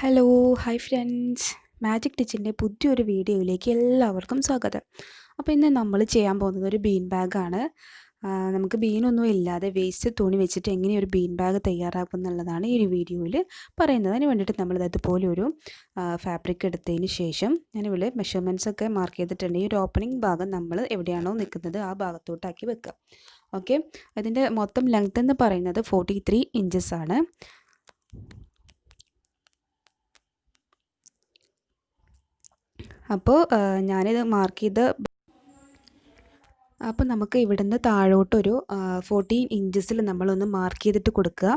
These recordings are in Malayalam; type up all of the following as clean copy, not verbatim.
Hello, hi friends. മാജിക് ടിച്ചിൻ്റെ പുതിയൊരു വീഡിയോയിലേക്ക് എല്ലാവർക്കും സ്വാഗതം. അപ്പോൾ ഇന്ന് നമ്മൾ ചെയ്യാൻ പോകുന്നത് ഒരു ബീൻ ബാഗാണ്. നമുക്ക് ബീനൊന്നും ഇല്ലാതെ വേസ്റ്റ് തുണി വെച്ചിട്ട് എങ്ങനെ ഒരു ബീൻ ബാഗ് തയ്യാറാക്കും എന്നുള്ളതാണ് ഈ ഒരു വീഡിയോയിൽ പറയുന്നത്. അതിന് വേണ്ടിയിട്ട് നമ്മൾ അതുപോലെ ഒരു ഫാബ്രിക് എടുത്തതിന് ശേഷം ഞാനിവിടെ മെഷർമെൻറ്റ്സ് ഒക്കെ മാർക്ക് ചെയ്തിട്ടുണ്ട്. ഈ ഒരു ഓപ്പണിംഗ് ഭാഗം നമ്മൾ എവിടെയാണോ നിൽക്കുന്നത് ആ ഭാഗത്തോട്ടാക്കി വെക്കുക. ഓക്കെ, അതിൻ്റെ മൊത്തം ലെങ്ത് എന്ന് പറയുന്നത് 43 ഇഞ്ചസ് ആണ്. അപ്പോൾ ഞാനിത് മാർക്ക് ചെയ്ത് അപ്പോൾ നമുക്ക് ഇവിടുന്ന് താഴോട്ടൊരു 14 ഇഞ്ചസിൽ നമ്മളൊന്ന് മാർക്ക് ചെയ്തിട്ട് കൊടുക്കുക.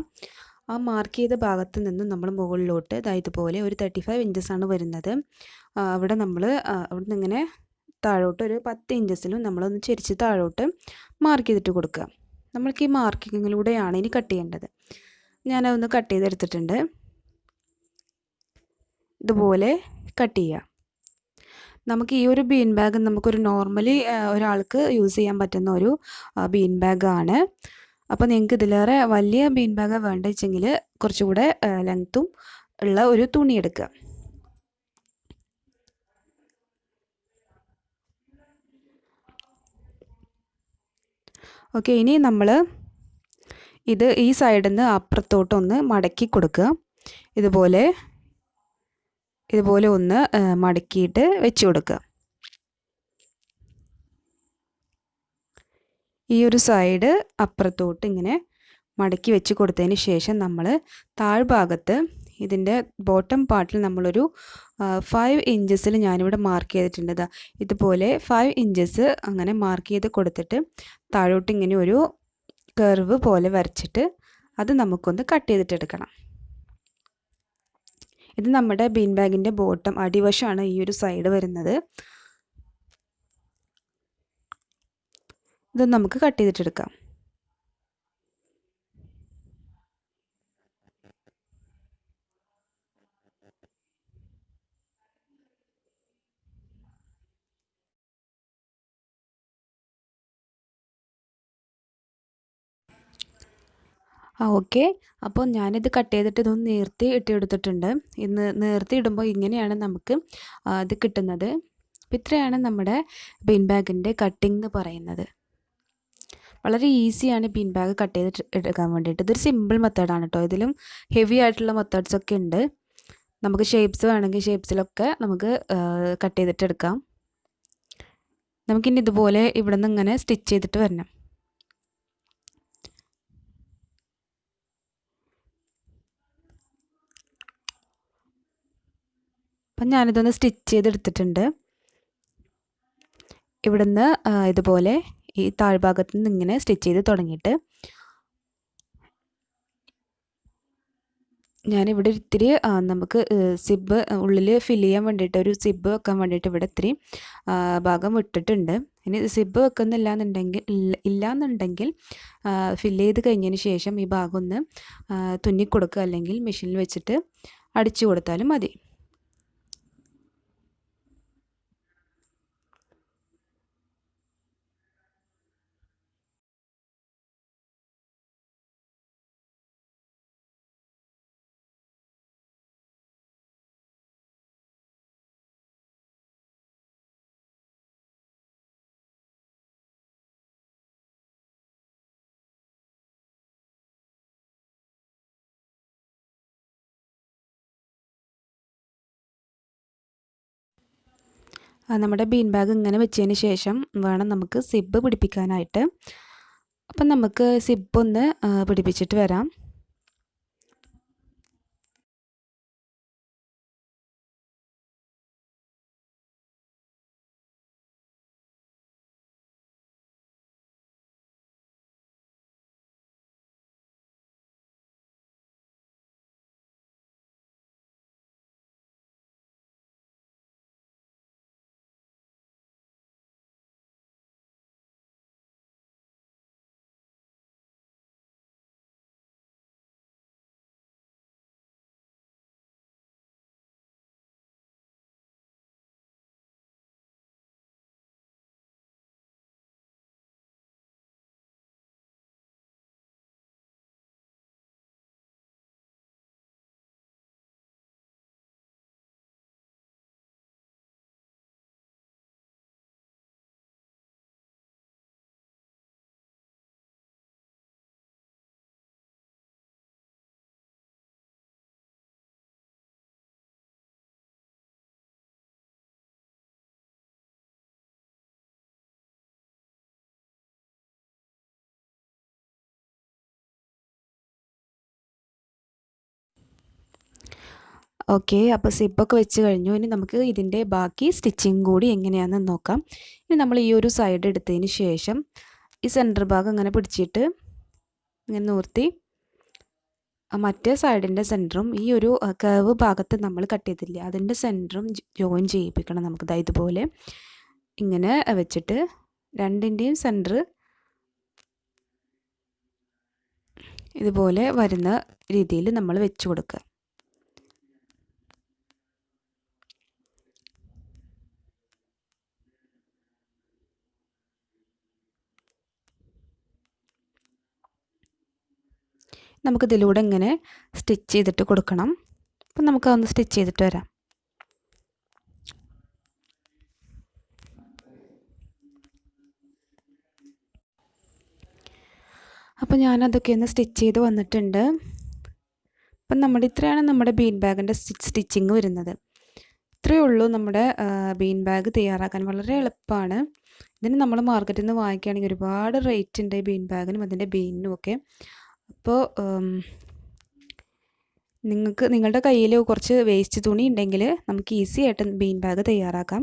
ആ മാർക്ക് ചെയ്ത ഭാഗത്ത് നിന്ന് നമ്മൾ മുകളിലോട്ട് ഇതുപോലെ ഒരു 35 ഇഞ്ചസാണ് വരുന്നത്. അവിടെ നമ്മൾ അവിടെ നിന്ന് ഇങ്ങനെ താഴോട്ട് ഒരു 10 ഇഞ്ചസിലും നമ്മളൊന്ന് ചെരിച്ച് താഴോട്ട് മാർക്ക് ചെയ്തിട്ട് കൊടുക്കുക. നമ്മൾക്ക് ഈ മാർക്കിങ്ങിലൂടെയാണ് ഇനി കട്ട് ചെയ്യേണ്ടത്. ഞാനതൊന്ന് കട്ട് ചെയ്തെടുത്തിട്ടുണ്ട്. ഇതുപോലെ കട്ട് ചെയ്യുക. നമുക്ക് ഈ ഒരു ബീൻ ബാഗ് നമുക്കൊരു നോർമലി ഒരാൾക്ക് യൂസ് ചെയ്യാൻ പറ്റുന്ന ഒരു ബീൻ ബാഗാണ്. അപ്പോൾ നിങ്ങൾക്ക് ഇതിലേറെ വലിയ ബീൻ ബാഗ് വേണ്ട വെച്ചെങ്കിൽ കുറച്ചുകൂടെ ലെങ്ത്തും ഉള്ള ഒരു തുണി എടുക്കുക. ഓക്കെ, ഇനി നമ്മൾ ഇത് ഈ സൈഡിൽ നിന്ന് അപ്പുറത്തോട്ടൊന്ന് മടക്കി കൊടുക്കുക. ഇതുപോലെ ഒന്ന് മടക്കിയിട്ട് വെച്ച് കൊടുക്കുക. ഈ ഒരു സൈഡ് അപ്പുറത്തോട്ട് ഇങ്ങനെ മടക്കി വെച്ച് കൊടുത്തതിന് ശേഷം നമ്മൾ താഴ്ഭാഗത്ത് ഇതിൻ്റെ ബോട്ടം പാർട്ടിൽ നമ്മളൊരു 5 ഇഞ്ചസിൽ ഞാനിവിടെ മാർക്ക് ചെയ്തിട്ടുണ്ട്. ഇതുപോലെ 5 ഇഞ്ചസ് അങ്ങനെ മാർക്ക് ചെയ്ത് കൊടുത്തിട്ട് താഴോട്ട് ഇങ്ങനെ ഒരു കർവ് പോലെ വരച്ചിട്ട് അത് നമുക്കൊന്ന് കട്ട് ചെയ്തിട്ടെടുക്കണം. ഇത് നമ്മുടെ ബീൻ ബാഗിൻ്റെ ബോട്ടം അടിവശമാണ് ഈ ഒരു സൈഡ് വരുന്നത്. ഇത് നമുക്ക് കട്ട് ചെയ്തിട്ടെടുക്കാം. ഓക്കെ, അപ്പോൾ ഞാനിത് കട്ട് ചെയ്തിട്ട് ഇതൊന്ന് നേർത്തി ഇട്ടെടുത്തിട്ടുണ്ട്. ഇന്ന് നേർത്തി ഇടുമ്പോൾ ഇങ്ങനെയാണ് നമുക്ക് ഇത് കിട്ടുന്നത്. അപ്പോൾ ഇത്രയാണ് നമ്മുടെ ബീൻ ബാഗിൻ്റെ കട്ടിംഗ് എന്ന് പറയുന്നത്. വളരെ ഈസിയാണ് ബീൻ ബാഗ് കട്ട് ചെയ്തിട്ട് എടുക്കാൻ വേണ്ടിയിട്ട്. ഇതൊരു സിമ്പിൾ മെത്തേഡാണ് കേട്ടോ. ഇതിലും ഹെവി ആയിട്ടുള്ള മെത്തേഡ്സൊക്കെ ഉണ്ട്. നമുക്ക് ഷേപ്സ് വേണമെങ്കിൽ ഷേപ്സിലൊക്കെ നമുക്ക് കട്ട് ചെയ്തിട്ട് എടുക്കാം. നമുക്കിനി ഇതുപോലെ ഇവിടെ നിന്ന് ഇങ്ങനെ സ്റ്റിച്ച് ചെയ്തിട്ട് വരണം. അപ്പം ഞാനിതൊന്ന് സ്റ്റിച്ച് ചെയ്തെടുത്തിട്ടുണ്ട്. ഇവിടുന്ന് ഇതുപോലെ ഈ താഴ്ഭാഗത്ത് നിന്ന് ഇങ്ങനെ സ്റ്റിച്ച് ചെയ്ത് തുടങ്ങിയിട്ട് ഞാനിവിടെ ഇത്തിരി നമുക്ക് സിബ് ഉള്ളിൽ ഫില്ല് ചെയ്യാൻ വേണ്ടിയിട്ട് ഒരു സിബ് വെക്കാൻ വേണ്ടിയിട്ട് ഇവിടെ ഇത്തിരി ഭാഗം വിട്ടിട്ടുണ്ട്. ഇനി സിബ് ഇല്ലാന്നുണ്ടെങ്കിൽ ഫില്ല് ചെയ്ത് കഴിഞ്ഞതിന് ശേഷം ഈ ഭാഗം ഒന്ന് തുന്നിക്കൊടുക്കുക, അല്ലെങ്കിൽ മെഷീനിൽ വെച്ചിട്ട് അടിച്ചു കൊടുത്താലും മതി. നമ്മുടെ ബീൻ ബാഗ് ഇങ്ങനെ വെച്ചതിന് ശേഷം വേണം നമുക്ക് സിബ് പിടിപ്പിക്കാനായിട്ട്. അപ്പം നമുക്ക് സിബ് ഒന്ന് പിടിപ്പിച്ചിട്ട് വരാം. ഓക്കെ, അപ്പോൾ സിപ്പൊക്കെ വെച്ച് കഴിഞ്ഞു. ഇനി നമുക്ക് ഇതിൻ്റെ ബാക്കി സ്റ്റിച്ചിങ് കൂടി എങ്ങനെയാണെന്ന് നോക്കാം. ഇനി നമ്മൾ ഈ ഒരു സൈഡ് എടുത്തതിന് ശേഷം ഈ സെൻറ്റർ ഭാഗം ഇങ്ങനെ പിടിച്ചിട്ട് ഇങ്ങനെ നിർത്തി മറ്റേ സൈഡിൻ്റെ സെൻറ്ററും ഈ ഒരു കർവ് ഭാഗത്ത് നമ്മൾ കട്ട് ചെയ്തില്ലേ അതിൻ്റെ സെൻറ്ററും ജോയിൻ ചെയ്യിപ്പിക്കണം നമുക്ക്. ഇതുപോലെ ഇങ്ങനെ വെച്ചിട്ട് രണ്ടിൻ്റെയും സെൻറ്റർ ഇതുപോലെ വരുന്ന രീതിയിൽ നമ്മൾ വെച്ച് കൊടുക്കുക. നമുക്കിതിലൂടെ ഇങ്ങനെ സ്റ്റിച്ച് ചെയ്തിട്ട് കൊടുക്കണം. അപ്പം നമുക്കതൊന്ന് സ്റ്റിച്ച് ചെയ്തിട്ട് വരാം. അപ്പോൾ ഞാനതൊക്കെ ഒന്ന് സ്റ്റിച്ച് ചെയ്ത് വന്നിട്ടുണ്ട്. അപ്പം ഇത്രയാണ് നമ്മുടെ ബീൻ ബാഗിൻ്റെ സ്റ്റിച്ചിങ് വരുന്നത്. ഇത്രയേ ഉള്ളൂ നമ്മുടെ ബീൻ ബാഗ് തയ്യാറാക്കാൻ. വളരെ എളുപ്പമാണ്. ഇതിന് നമ്മൾ മാർക്കറ്റിൽ നിന്ന് വാങ്ങിക്കുകയാണെങ്കിൽ ഒരുപാട് റേറ്റ് ഉണ്ട് ബീൻ ബാഗിനും അതിൻ്റെ ബീനിനും ഒക്കെ. അപ്പോൾ നിങ്ങളുടെ കയ്യിൽ കുറച്ച് വേസ്റ്റ് തുണി ഉണ്ടെങ്കിൽ നമുക്ക് ഈസി ആയിട്ട് ബീൻ ബാഗ് തയ്യാറാക്കാം.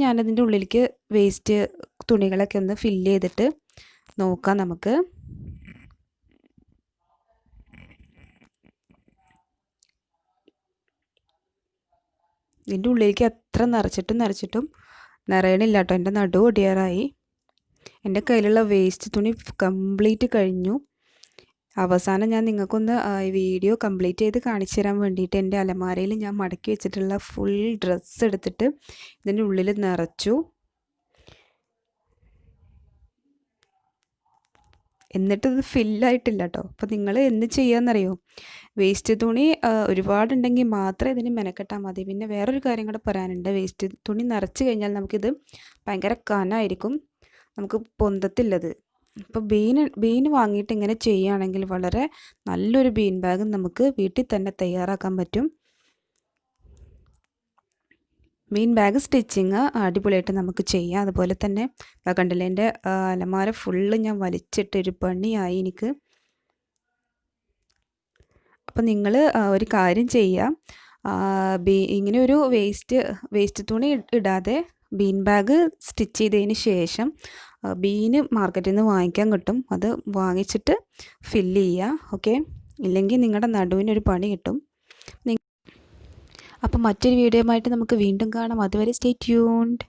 ഞാനതിൻ്റെ ഉള്ളിലേക്ക് വേസ്റ്റ് തുണികളൊക്കെ ഒന്ന് ഫില്ല് ചെയ്തിട്ട് നോക്കാം നമുക്ക്. ഇതിൻ്റെ ഉള്ളിലേക്ക് എത്ര നിറച്ചിട്ടും നിറയണില്ല കേട്ടോ. എൻ്റെ നടു ഒടിയാറായി. എൻ്റെ കയ്യിലുള്ള വേസ്റ്റ് തുണി കംപ്ലീറ്റ് കഴിഞ്ഞു. അവസാനം ഞാൻ നിങ്ങൾക്കൊന്ന് വീഡിയോ കംപ്ലീറ്റ് ചെയ്ത് കാണിച്ചു തരാൻ വേണ്ടിയിട്ട് എൻ്റെ അലമാരയിൽ ഞാൻ മടക്കി വെച്ചിട്ടുള്ള ഫുൾ ഡ്രസ്സ് എടുത്തിട്ട് ഇതിൻ്റെ ഉള്ളിൽ നിറച്ചു. എന്നിട്ടിത് ഫില്ലായിട്ടില്ല കേട്ടോ. അപ്പോൾ നിങ്ങൾ എന്ത് ചെയ്യാമെന്നറിയോ, വേസ്റ്റ് തുണി ഒരുപാടുണ്ടെങ്കിൽ മാത്രമേ ഇതിന് മെനക്കെട്ടാൽ മതി. പിന്നെ വേറൊരു കാര്യം കൂടെ പറയാനുണ്ട്. വേസ്റ്റ് തുണി നിറച്ച് കഴിഞ്ഞാൽ നമുക്കിത് ഭയങ്കര കനമായിരിക്കും, നമുക്ക് പൊന്തത്തില്ലത്. അപ്പോൾ ബീൻ വാങ്ങിയിട്ട് ഇങ്ങനെ ചെയ്യുകയാണെങ്കിൽ വളരെ നല്ലൊരു ബീൻ ബാഗ് നമുക്ക് വീട്ടിൽ തന്നെ തയ്യാറാക്കാൻ പറ്റും. ബീൻ ബാഗ് സ്റ്റിച്ചിങ് അടിപൊളിയായിട്ട് നമുക്ക് ചെയ്യാം. അതുപോലെ തന്നെ കണ്ടില്ലേ, എൻ്റെ അലമാര ഫുള്ള് ഞാൻ വലിച്ചിട്ടൊരു പണിയായി എനിക്ക്. അപ്പം നിങ്ങൾ ഒരു കാര്യം ചെയ്യുക, ഇങ്ങനെ ഒരു വേസ്റ്റ് തുണി ഇടാതെ ബീൻ ബാഗ് സ്റ്റിച്ച് ചെയ്തതിന് ശേഷം ബീന് മാർക്കറ്റിൽ നിന്ന് വാങ്ങിക്കാൻ കിട്ടും. അത് വാങ്ങിച്ചിട്ട് ഫില്ല് ചെയ്യുക. ഓക്കെ, ഇല്ലെങ്കിൽ നിങ്ങളുടെ നടുവിനൊരു പണി കിട്ടും. അപ്പം മറ്റൊരു വീഡിയോ ആയിട്ട് നമുക്ക് വീണ്ടും കാണാം. അതുവരെ സ്റ്റേ ട്യൂൺഡ്.